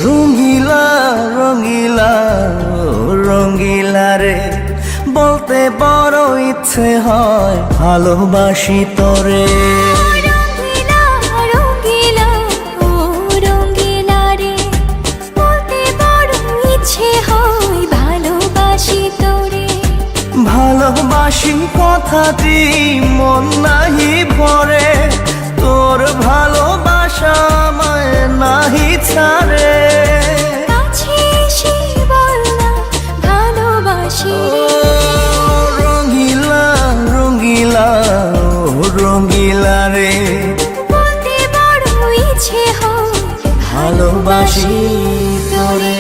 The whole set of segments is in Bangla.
রঙিলা রঙিলা রঙিলা রে বলতে বড় ইচ্ছে হয় ভালোবাসি তোরে। ভালোবাসি কথাটি মন নাহি ভরে, তোর ভালোবাসা আমায় নাহি ছাড়ে। রঙিলা রঙিলা রঙিলা রে বলতে বড় ইচ্ছে হয় ভালোবাসি তোরে।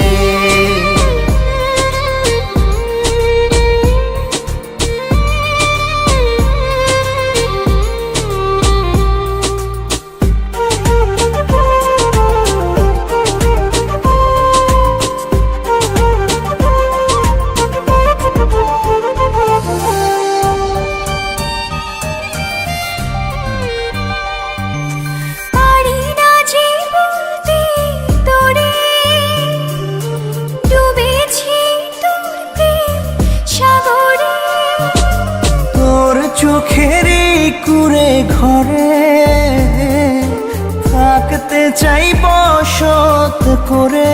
চোখেরই কুড়ে ঘরে থাকতে চাই বসত করে।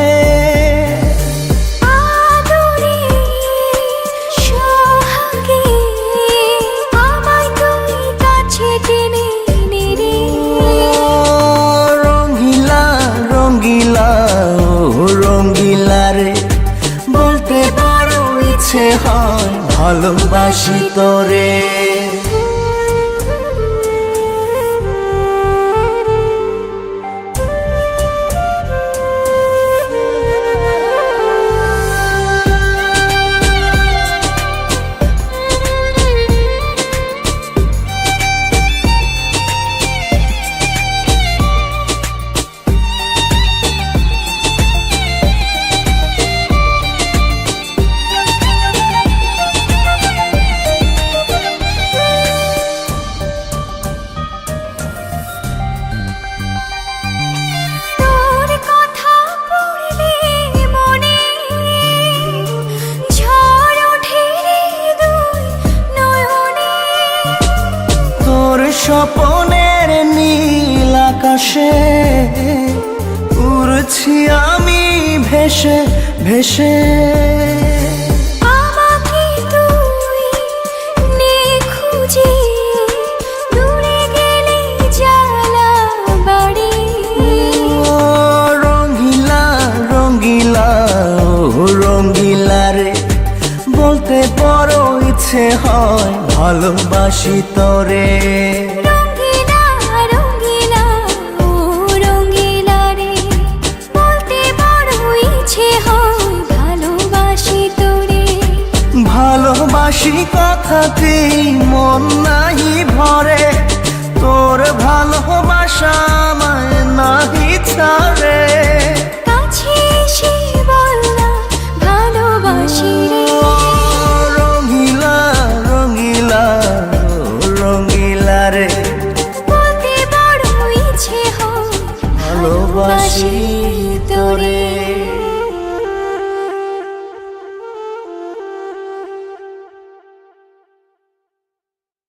রঙিলা রঙিলা রঙিলা রে বলতে বড় ইচ্ছে হয় ভালোবাসি তোরে। স্বপনের নীল আকাশে উড়ছি আমি ভেসে ভেসে। আমাকে তুই খুঁজে দূরে গেলে জ্বালা বাড়ি। রঙিলা রঙিলা রঙিলা রে বলতে বড় ইচ্ছে হয় ভালোবাসি তোরে। রঙিলা রঙিলা রঙিলা রে বলতে বড় ইচ্ছে হয় ভালোবাসি তোরে। ভালোবাসি কথাটি মন নাহি ভরে, তোর ভালোবাসা আমায় নাহি ছাড়ে। কাছে এসে বল না ভালোবাসি রে। রঙিলা রঙিলা রঙিলা রে বলতে বড় ইচ্ছে হয় ভালোবাসি তোরে।